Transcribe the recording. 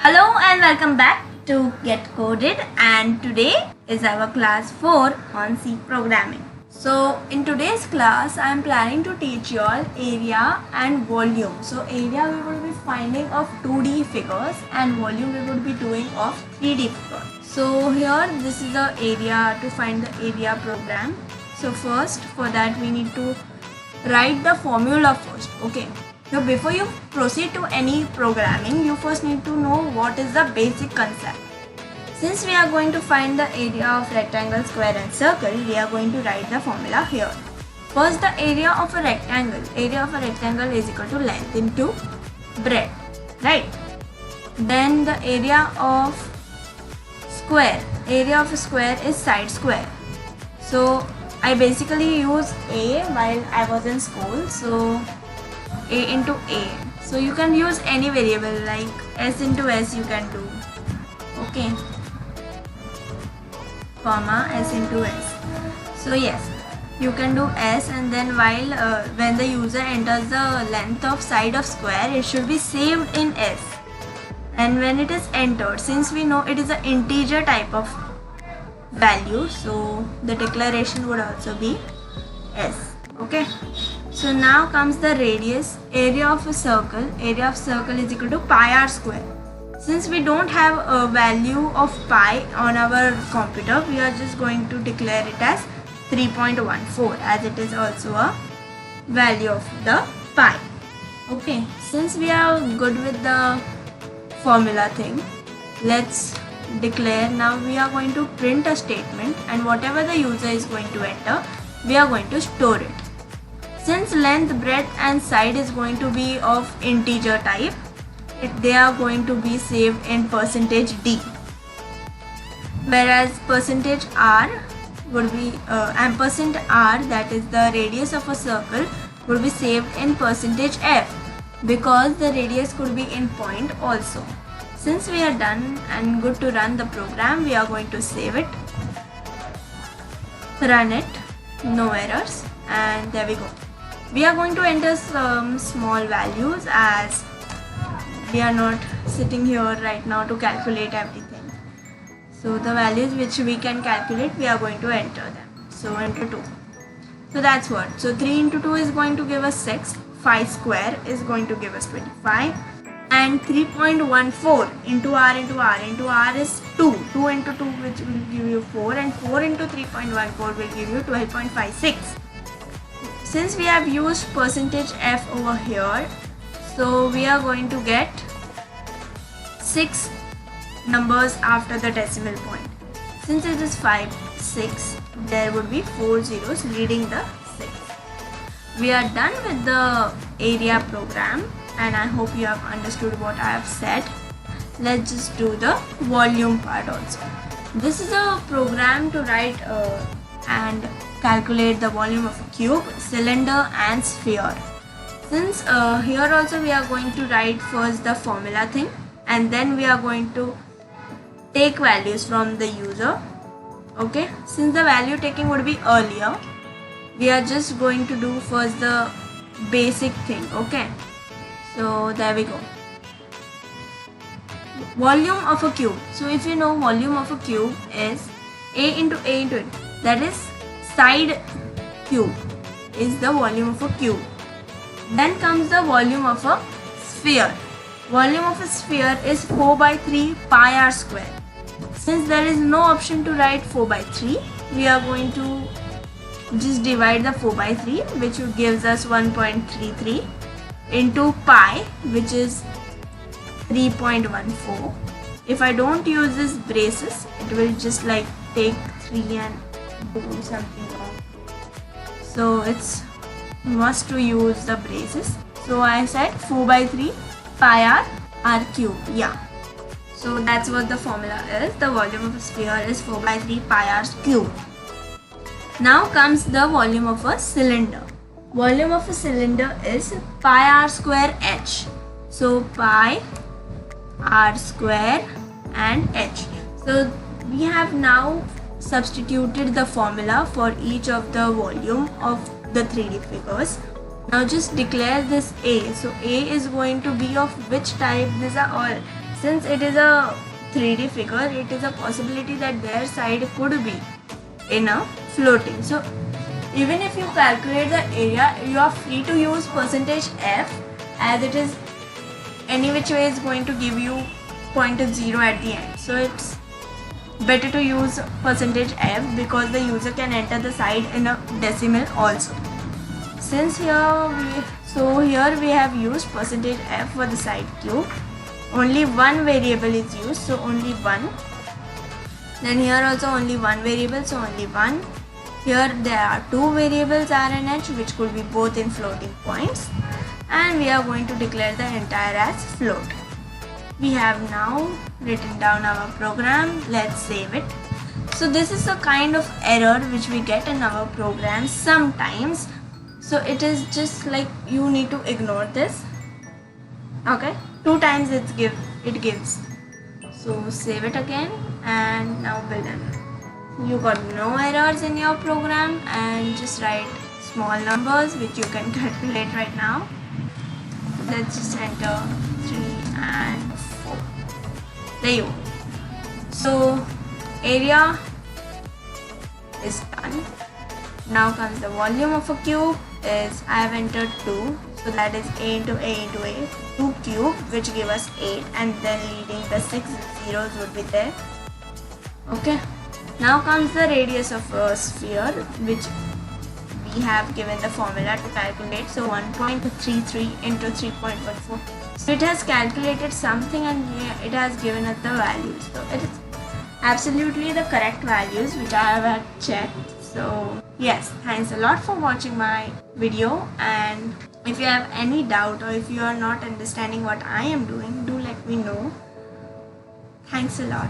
Hello and welcome back to Get Coded, and today is our class 4 on C programming. So in today's class I am planning to teach you all area and volume. So area we will be finding of 2D figures and volume we would be doing of 3D figures. So here this is the area to find the area program. So first for that we need to write the formula first. Okay. Now before you proceed to any programming, you first need to know what is the basic concept. Since we are going to find the area of rectangle, square and circle, we are going to write the formula here. First, the area of a rectangle. Area of a rectangle is equal to length into breadth, right? Then the area of square. Area of a square is side square. So I basically used A while I was in school. So A into A. So you can use any variable like S into S you can do. Okay. Comma S into S. So yes, you can do S, and then when the user enters the length of side of square, it should be saved in S. And when it is entered, since we know it is an integer type of value, so the declaration would also be S. Okay. So now comes the radius. Area of a circle. Area of circle is equal to pi r square. Since we don't have a value of pi on our computer, we are just going to declare it as 3.14, as it is also a value of the pi. Okay, since we are good with the formula thing, let's declare. Now we are going to print a statement, and whatever the user is going to enter, we are going to store it. Since length, breadth and side is going to be of integer type, they are going to be saved in %d, whereas %r would be %r, that is the radius of a circle, would be saved in %f, because the radius could be in point also. Since we are done and good to run the program, we are going to save it, run it, no errors, and there we go. We are going to enter some small values, as we are not sitting here right now to calculate everything. So the values which we can calculate, we are going to enter them. So enter 2. So that's what. So 3 into 2 is going to give us 6. 5 square is going to give us 25. And 3.14 into r into r into r is 2. 2 into 2 which will give you 4, and 4 into 3.14 will give you 12.56. Since we have used %f over here, so we are going to get 6 numbers after the decimal point. Since it is 5, 6, there would be 4 zeros leading the 6. We are done with the area program, and I hope you have understood what I have said. Let's just do the volume part also. This is a program to write and calculate the volume of a cube, cylinder and sphere. Since here also we are going to write first the formula thing, and then we are going to take values from the user. Okay, since the value taking would be earlier, we are just going to do first the basic thing. Okay, so there we go. Volume of a cube. So if you know, volume of a cube is A into it, that is side cube is the volume of a cube. Then comes the volume of a sphere. Volume of a sphere is 4 by 3 pi r square. Since there is no option to write 4 by 3, we are going to just divide the 4 by 3, which gives us 1.33 into pi, which is 3.14. If I don't use this braces, it will just like take 3 and do something wrong. So it's must to use the braces. So I said 4 by 3 pi r cube. Yeah. So that's what the formula is. The volume of a sphere is 4 by 3 pi r cube. Now comes the volume of a cylinder. Volume of a cylinder is pi r square h. So pi r square and h. So we have now substituted the formula for each of the volume of the 3D figures. Now just declare this A. So A is going to be of which type? These are all since it is a 3D figure, it is a possibility that their side could be in a floating. So even if you calculate the area, you are free to use percentage f, as it is any which way is going to give you 0.0 at the end. So it's better to use percentage f because the user can enter the side in a decimal also. Since here we have used percentage f for the side cube. Only one variable is used, so only one. Then here also only one variable, so only one. Here there are two variables r and h, which could be both in floating points, and we are going to declare the entire as float. We have now written down our program. Let's save it. So this is the kind of error which we get in our program sometimes. So it is just like you need to ignore this. Okay, 2 times it gives. So save it again and now build it. You got no errors in your program, and just write small numbers which you can calculate right now. Let's just enter 3 and 4. There you go. So area is done. Now comes the volume of a cube. Is I have entered 2, so that is a into a into a, 2 cube, which give us 8, and then leading the 6 zeros would be there. Okay. Now comes the radius of a sphere, which we have given the formula to calculate. So 1.33 into 3.14. So it has calculated something and it has given us the values. So it is absolutely the correct values which I have checked. So yes, thanks a lot for watching my video, and if you have any doubt or if you are not understanding what I am doing, do let me know. Thanks a lot.